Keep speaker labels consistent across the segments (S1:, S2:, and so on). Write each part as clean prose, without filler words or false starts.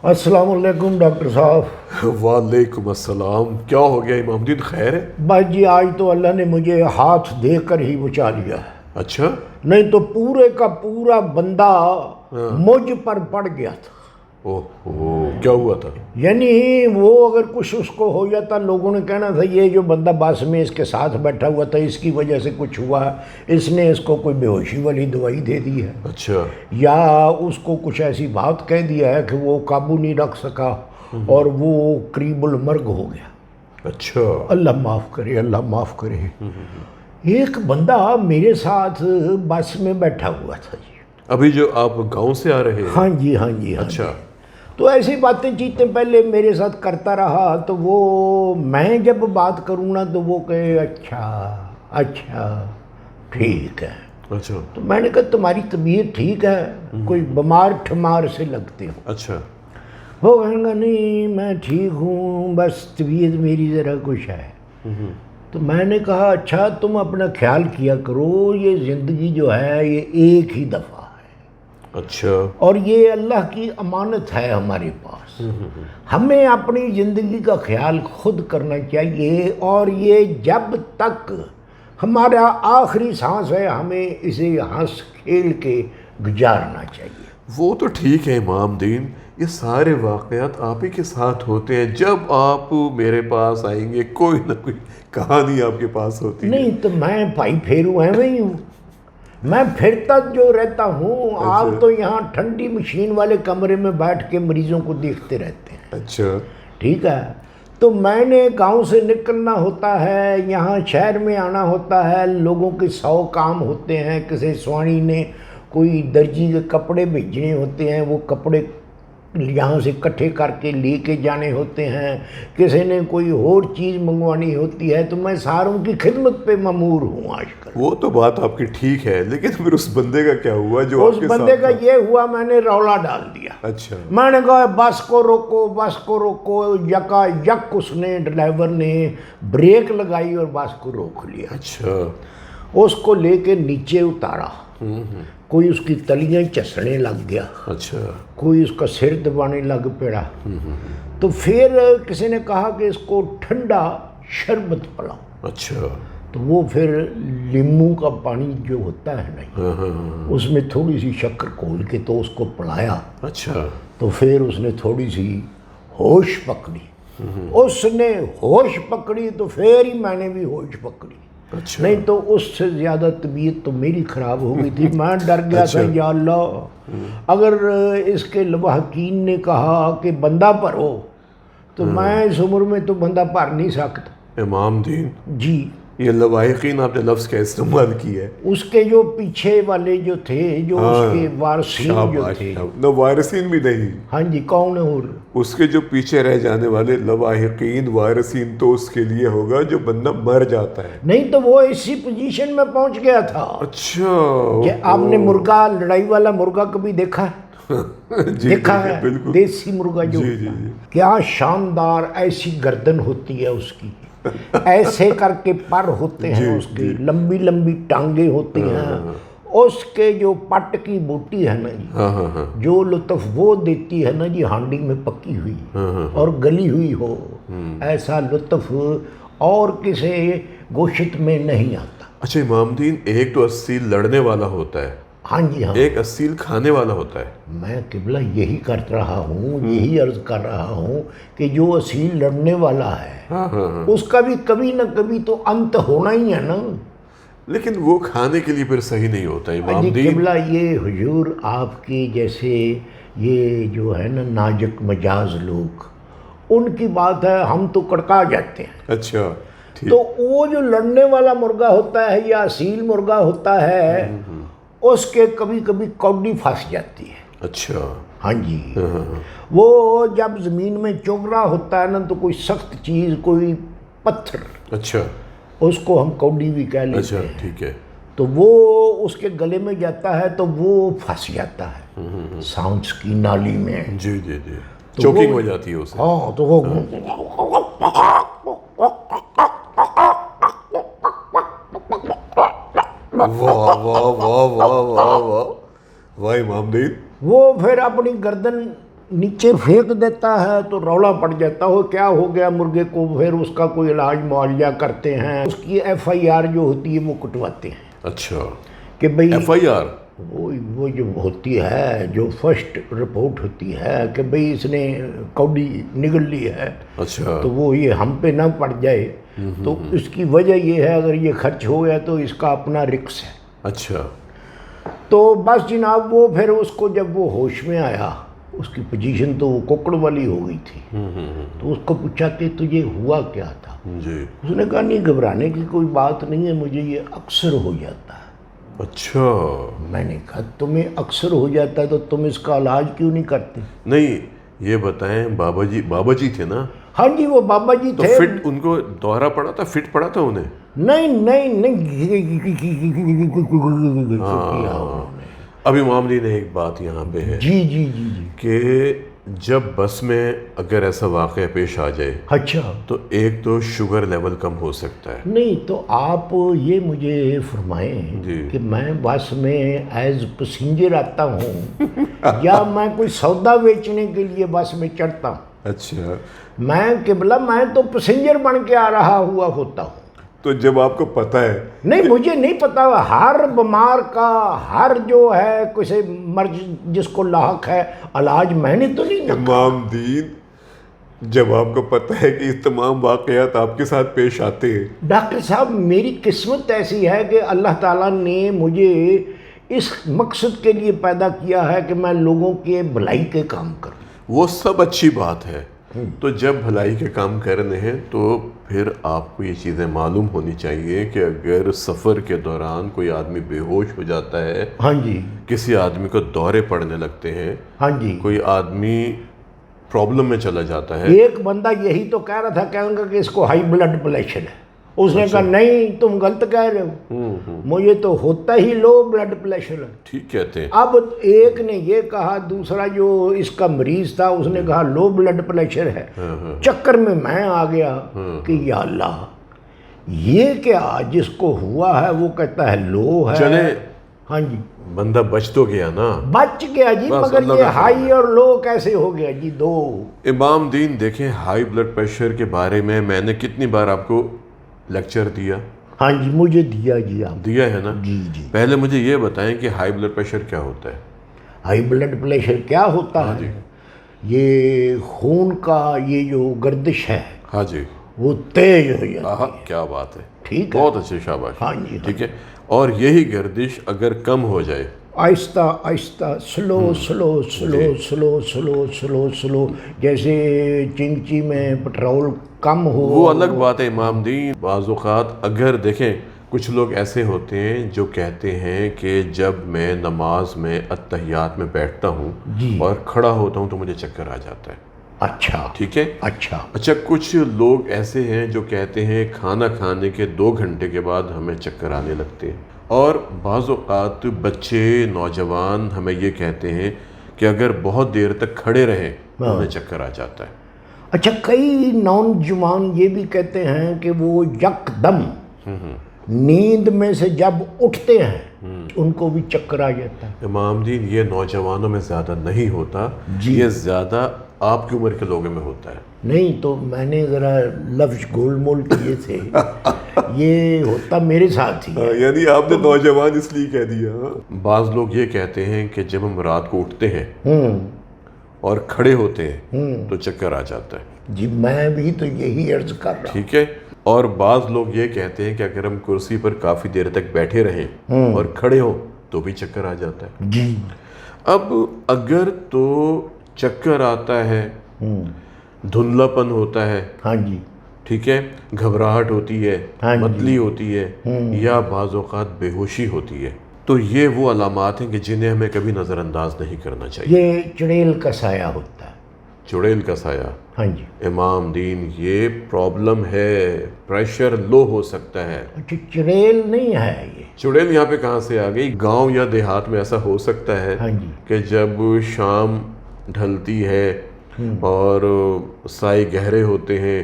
S1: अस्सलाम वालेकुम डॉक्टर साहब।
S2: वालेकुम अस्सलाम। क्या हो गया इमाम दीन, खैर है?
S1: बस जी आज तो अल्लाह ने मुझे हाथ देकर ही बचा लिया है,
S2: अच्छा।
S1: नहीं तो पूरे का पूरा बंदा मुझ पर पड़ गया था।
S2: ओहो, क्या हुआ था?
S1: यानी वो अगर कुछ उसको हो जाता, लोगों ने कहना था ये जो बंदा बस में इसके साथ बैठा हुआ था इसकी वजह से कुछ हुआ, इसने इसको कोई बेहोशी वाली दवाई दे दी है,
S2: अच्छा।
S1: या उसको कुछ ऐसी बात कह दिया है कि वो काबू नहीं रख सका और वो करीबुल मर्ग हो गया।
S2: अच्छा।
S1: अल्लाह माफ़ करे, अल्लाह माफ़ करे। एक बंदा मेरे साथ बस में बैठा हुआ था जी।
S2: अभी जो आप गांव से आ रहे हैं?
S1: हाँ जी, हाँ जी, हाँ
S2: अच्छा।
S1: जी। तो ऐसी बातें चीतें पहले मेरे साथ करता रहा, तो वो मैं जब बात करूँ ना तो वो कहे अच्छा अच्छा ठीक है।
S2: अच्छा।
S1: तो मैंने कहा तुम्हारी तबीयत ठीक है, कोई बीमार ठमार से लगते हो?
S2: अच्छा।
S1: वो कहेंगा नहीं मैं ठीक हूँ, बस तबीयत मेरी ज़रा कुछ है। तो मैंने कहा अच्छा तुम अपना ख्याल किया करो, ये ज़िंदगी जो है ये एक ही दफ़ा है।
S2: अच्छा।
S1: और ये अल्लाह की अमानत है हमारे पास। हमें अपनी ज़िंदगी का ख्याल खुद करना चाहिए, और ये जब तक हमारा आखिरी सांस है हमें इसे हंस खेल के गुजारना चाहिए।
S2: वो तो ठीक है इमाम दीन, ये सारे वाक़यात आप ही के साथ होते हैं। जब आप मेरे पास आएंगे कोई ना कोई कहानी आपके पास होती है।
S1: नहीं तो मैं भाई फेरू है ही हूँ, मैं फिरता जो रहता हूँ। आप तो यहाँ ठंडी मशीन वाले कमरे में बैठ के मरीजों को देखते रहते हैं।
S2: अच्छा।
S1: ठीक है, तो मैंने गांव से निकलना होता है, यहाँ शहर में आना होता है, लोगों के 100 काम होते हैं। किसी स्वाणी ने कोई दर्जी के कपड़े भेजने होते हैं, वो कपड़े यहाँ से इकट्ठे करके लेके जाने होते हैं। किसी ने कोई और चीज़ मंगवानी होती है, तो मैं सारों की खिदमत पे ममूर हूँ आजकल।
S2: वो तो बात आपकी ठीक है, लेकिन फिर उस बंदे का क्या हुआ जो
S1: उस
S2: आपके
S1: बंदे
S2: साथ
S1: का
S2: था?
S1: ये हुआ, मैंने रौला डाल दिया।
S2: अच्छा।
S1: मैंने कहा बस को रोको, बस को रोको। यका यक उसने, ड्राइवर ने ब्रेक लगाई और बस को रोक लिया।
S2: अच्छा।
S1: उसको लेके नीचे उतारा, कोई उसकी तलियां चसने लग गया,
S2: अच्छा।
S1: कोई उसका सिर दबाने लग पड़ा। तो फिर किसी ने कहा कि इसको ठंडा शरबत पिलाओ।
S2: अच्छा।
S1: तो वो फिर नींबू का पानी जो होता है ना, उसमें थोड़ी सी शक्कर घोल के तो उसको पिलाया।
S2: अच्छा।
S1: तो फिर उसने थोड़ी सी होश पकड़ी। उसने होश पकड़ी तो फिर ही मैंने भी होश पकड़ी।
S2: अच्छा।
S1: नहीं तो उससे ज़्यादा तबीयत तो मेरी ख़राब हो गई थी। मैं डर गया था, या अल्लाह अगर इसके लवाहकीन ने कहा कि बंदा भरो, तो मैं इस उम्र में तो बंदा भर नहीं सकता।
S2: इमाम दीन,
S1: जी।
S2: ये लवाहिकीन आपने लफ्ज़ का इस्तेमाल किया है।
S1: उसके जो पीछे वाले जो थे, जो उसके वारसीन जो थे।
S2: न वारिसीन भी नहीं।
S1: हाँ जी, कौन और
S2: उसके जो पीछे रह जाने वाले लवाहिकीन वारिसीन तो उसके लिए होगा जो बंदा मर जाता है।
S1: नहीं तो वो इसी पोजीशन में पहुंच गया था।
S2: अच्छा।
S1: कि आपने मुर्गा, लड़ाई वाला मुर्गा कभी देखा है?
S2: जी,
S1: देखा
S2: जी,
S1: है,
S2: बिल्कुल।
S1: देसी मुर्गा जो
S2: जी,
S1: होता
S2: जी,
S1: है।
S2: जी।
S1: क्या शानदार ऐसी गर्दन होती है उसकी, ऐसे करके पर होते हैं
S2: जी,
S1: उसके,
S2: जी।
S1: लंबी लंबी टांगे होती हैं। उसके जो पट की बूटी है ना जी,
S2: हाँ हाँ हाँ।
S1: जो लुत्फ वो देती है ना जी, हांडी में पकी हुई और गली हुई हो, ऐसा लुत्फ और किसी गोश्त में नहीं आता।
S2: अच्छा इमाम दीन, एक तो असील लड़ने वाला होता है,
S1: हाँ जी, हाँ।
S2: एक असील खाने वाला होता है।
S1: मैं किबला यही कर रहा हूँ, यही अर्ज कर रहा हूँ कि जो असील लड़ने वाला है,
S2: हाँ हाँ हाँ।
S1: उसका भी कभी ना कभी तो अंत होना ही है ना।
S2: लेकिन वो खाने के लिए फिर सही नहीं होता इमाम
S1: जी
S2: दीन।
S1: किबला, ये हुजूर आपकी जैसे ये जो है ना नाजुक मजाज लोग, उनकी बात है, हम तो कड़का जाते हैं।
S2: अच्छा, ठीक।
S1: तो वो जो लड़ने वाला मुर्गा होता है या असील मुर्गा होता है, उसके कभी कभी कौडी फंस जाती है।
S2: अच्छा।
S1: हाँ जी। वो जब ज़मीन में चुभ रहा होता है ना, तो कोई सख्त चीज़, कोई पत्थर,
S2: अच्छा।
S1: उसको हम कौडी भी कह लेते
S2: अच्छा,
S1: हैं,
S2: ठीक है।
S1: तो वो उसके गले में जाता है तो वो फंस जाता है सांस की नाली में।
S2: जी जी जी, चोकिंग हो जाती है उसे।
S1: हाँ, तो वो
S2: वाह वाह वाह वाह वाह वाह वाह इमाम दीन।
S1: वो फिर अपनी गर्दन नीचे फेंक देता है तो रौला पड़ जाता हो क्या हो गया मुर्गे को, फिर उसका कोई इलाज मुआवजा करते हैं, उसकी FIR जो होती है वो कुटवाते हैं
S2: अच्छा,
S1: कि भाई
S2: FIR
S1: वो जो होती है, जो फर्स्ट रिपोर्ट होती है कि भाई इसने कौड़ी निगल ली है,
S2: अच्छा,
S1: तो वो ये हम पे ना पड़ जाए, तो इसकी वजह ये है अगर ये खर्च हो गया तो इसका अपना रिक्स है।
S2: अच्छा,
S1: तो बस जनाब वो फिर उसको जब वो होश में आया, उसकी पोजीशन तो वो कुकड़ वाली हो गई थी, तो उसको पूछा कि तुझे हुआ क्या था?
S2: जी,
S1: उसने कहा नहीं घबराने की कोई बात नहीं है, मुझे ये अक्सर हो जाता है।
S2: अच्छा।
S1: मैंने कहा तुम्हें अक्सर हो जाता है तो तुम इसका इलाज क्यों नहीं करते?
S2: नहीं, ये बताएं, बाबा जी थे ना?
S1: हाँ जी वो बाबा जी
S2: तो
S1: थे।
S2: फिट उनको दौरा पड़ा था, फिट पड़ा था उन्हें?
S1: नहीं नहीं नहीं किया उन्होंने।
S2: अभी मामली ने एक बात यहाँ पे है
S1: जी जी जी जी।
S2: कि जब बस में अगर ऐसा वाक़या पेश आ जाए
S1: अच्छा,
S2: तो एक तो शुगर लेवल कम हो सकता है।
S1: नहीं तो आप ये मुझे
S2: जी।
S1: फरमाएं कि मैं बस में एज पैसेंजर आता हूँ या मैं कोई सौदा बेचने के लिए बस में चढ़ता हूँ?
S2: अच्छा,
S1: मैं किबला मैं तो पैसेंजर बन के आ रहा हुआ होता हूँ।
S2: तो जब आपको पता है,
S1: नहीं मुझे नहीं पता, हर बीमार का हर जो है किसी मर्ज जिसको लाहक है इलाज मैंने तो नहीं ना।
S2: इमाम दीन, जब आपको पता है कि इस तमाम वाक़यात आपके साथ पेश आते हैं,
S1: डॉक्टर साहब मेरी किस्मत ऐसी है कि अल्लाह ताला ने मुझे इस मकसद के लिए पैदा किया है कि मैं लोगों के भलाई के काम करूं।
S2: वो सब अच्छी बात है। तो जब भलाई के काम करने हैं तो फिर आपको ये चीज़ें मालूम होनी चाहिए कि अगर सफ़र के दौरान कोई आदमी बेहोश हो जाता है,
S1: हाँ जी,
S2: किसी आदमी को दौरे पड़ने लगते हैं,
S1: हाँ जी,
S2: कोई आदमी प्रॉब्लम में चला जाता है।
S1: एक बंदा यही तो कह रहा था, कहूँगा कि इसको हाई ब्लड प्रेशर है। उसने कहा नहीं तुम गलत कह रहे हो, मुझे तो होता ही लो ब्लड प्रेशर है।
S2: ठीक कहते हैं।
S1: अब एक ने ये कहा, दूसरा जो इसका मरीज था उसने कहा लो ब्लड प्रेशर है। चक्कर में मैं आ गया कि या अल्लाह ये क्या, जिसको हुआ है वो कहता है लो है।
S2: चले,
S1: हाँ जी,
S2: बंदा बच तो गया ना?
S1: बच गया जी,
S2: बस
S1: मगर
S2: अल्लाह
S1: ये
S2: का
S1: हाई और लो कैसे हो गया जी? दो।
S2: इमाम दीन देखें, हाई ब्लड प्रेशर के बारे में मैंने कितनी बार आपको लेक्चर दिया?
S1: हाँ जी मुझे दिया जी, आप
S2: दिया है ना?
S1: जी जी।
S2: पहले मुझे ये बताएं कि हाई ब्लड प्रेशर क्या होता है?
S1: हाई ब्लड प्रेशर क्या होता
S2: हाँ
S1: है?
S2: जी।
S1: ये खून का ये जो गर्दिश है
S2: हाँ जी।
S1: वो तेज हो जाती
S2: आहा,
S1: है।
S2: क्या बात है,
S1: ठीक है,
S2: बहुत अच्छे, शाबाश।
S1: हाँ जी, हाँ
S2: ठीक है। और यही गर्दिश अगर कम हो जाए,
S1: Aahista Aahista slow slow slow slow slow slow slow, जैसे चिंची में पेट्रोल कम हो।
S2: वो अलग बात है इमाम दीन। बाज़ औक़ात अगर देखें, कुछ लोग ऐसे होते हैं जो कहते हैं कि जब मैं नमाज में अत्तहियात में बैठता हूँ और खड़ा होता हूँ तो मुझे चक्कर आ जाता है।
S1: अच्छा
S2: ठीक है। अच्छा, कुछ लोग ऐसे हैं जो कहते हैं खाना खाने के 2 घंटे के बाद हमें चक्कर आने लगते हैं। और बाज़ औक़ात बच्चे, नौजवान हमें ये कहते हैं कि अगर बहुत देर तक खड़े रहें तो उन्हें चक्कर आ जाता है।
S1: अच्छा, कई नौजवान ये भी कहते हैं कि वो यकदम नींद में से जब उठते हैं उनको भी चक्कर आ जाता है।
S2: इमाम दीन, ये नौजवानों में ज़्यादा नहीं होता, ये ज़्यादा आपकी उम्र के लोगों में होता है।
S1: नहीं तो मैंने ज़रा लफ्ज़ गोलमोल किए थे ये होता मेरे साथ ही है।
S2: यानी आपने नौजवान इसलिए कह दिया। बाज़ लोग ये कहते हैं कि जब हम रात को उठते हैं और खड़े होते हैं तो चक्कर आ जाता है।
S1: जी मैं भी तो यही अर्ज कर रहा हूँ।
S2: ठीक है। और बाज़ लोग ये कहते हैं कि अगर हम कुर्सी पर काफ़ी देर तक बैठे रहें और खड़े हों तो भी चक्कर आ जाता है।
S1: जी।
S2: अब अगर तो चक्कर आता है, धुंधलापन होता है,
S1: हाँ जी,
S2: ठीक है, घबराहट होती है,
S1: हाँ जी।
S2: मतली होती है, या बाज़ औक़ात बेहोशी होती है, तो ये वो अलामात हैं कि जिन्हें हमें कभी नज़रअंदाज नहीं करना चाहिए।
S1: ये चुड़ैल का साया होता है।
S2: चुड़ैल का साया?
S1: हाँ जी।
S2: इमाम दीन, ये प्रॉब्लम है, प्रेशर लो हो सकता है।
S1: अच्छा, चुड़ैल नहीं है ये?
S2: चुड़ैल यहाँ पे कहाँ से आ गई? गांव या देहात में ऐसा हो सकता है
S1: हाँ जी।
S2: कि जब शाम ढलती है اور سائے گہرے ہوتے ہیں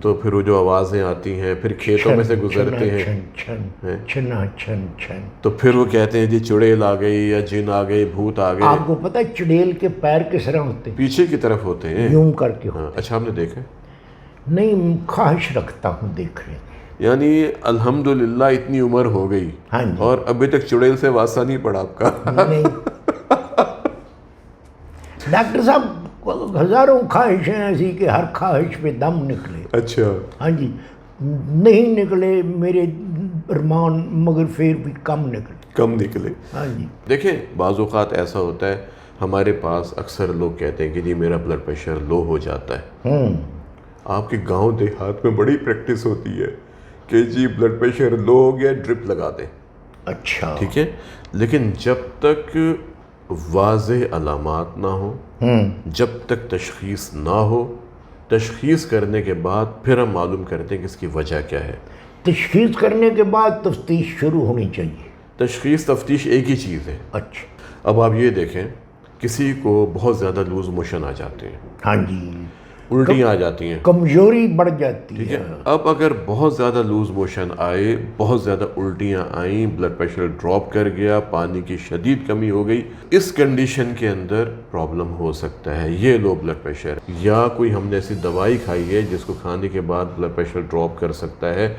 S2: تو پھر وہ جو آوازیں آتی ہیں پھر کھیتوں میں سے گزرتے ہیں
S1: چھنا چھن چھن،
S2: تو پھر وہ کہتے ہیں جی چڑیل آ گئی یا جن آ گئی، بھوت آ گئے.
S1: آپ کو پتہ ہے چڑیل کے پیر کس طرح ہوتے ہیں؟
S2: پیچھے کی طرف ہوتے ہیں.
S1: یوں کر کے
S2: ہاں، اچھا آپ نے دیکھا؟
S1: نہیں، خواہش رکھتا ہوں دیکھنے.
S2: یعنی الحمدللہ اتنی عمر ہو گئی
S1: ہاں جی.
S2: اور ابھی تک چڑیل سے واسطہ نہیں پڑا آپ کا؟
S1: نہیں ڈاکٹر صاحب، ہزاروں خواہشیں ایسی کہ ہر خواہش پہ دم نکلے.
S2: اچھا.
S1: ہاں جی، نہیں نکلے میرے ارمان، مگر پھر بھی کم نکلے. ہاں جی.
S2: دیکھیں بعض اوقات ایسا ہوتا ہے ہمارے پاس اکثر لوگ کہتے ہیں کہ جی میرا بلڈ پریشر لو ہو جاتا ہے. آپ کے گاؤں دیہات میں بڑی پریکٹس ہوتی ہے کہ جی بلڈ پریشر لو ہو گیا ڈرپ لگا دیں.
S1: اچھا.
S2: ٹھیک ہے، لیکن جب تک واضح علامات نہ ہو، جب تک تشخیص نہ ہو، تشخیص کرنے کے بعد پھر ہم معلوم کرتے ہیں کہ اس کی وجہ کیا ہے.
S1: تشخیص کرنے کے بعد تفتیش شروع ہونی چاہیے.
S2: تشخیص تفتیش ایک ہی چیز ہے.
S1: اچھا.
S2: اب آپ یہ دیکھیں کسی کو بہت زیادہ لوز موشن آ جاتے ہیں،
S1: ہاں جی،
S2: الٹیاں آ جاتی ہیں،
S1: کمزوری بڑھ جاتی
S2: ٹھیک
S1: ہے.
S2: ہے. اب اگر بہت زیادہ لوز موشن آئے، بہت زیادہ الٹیاں آئیں، بلڈ پریشر ڈراپ کر گیا، پانی کی شدید کمی ہو گئی، اس کنڈیشن کے اندر پرابلم ہو سکتا ہے یہ لو بلڈ پریشر. یا کوئی ہم نے ایسی دوائی کھائی ہے جس کو کھانے کے بعد بلڈ پریشر ڈراپ کر سکتا ہے.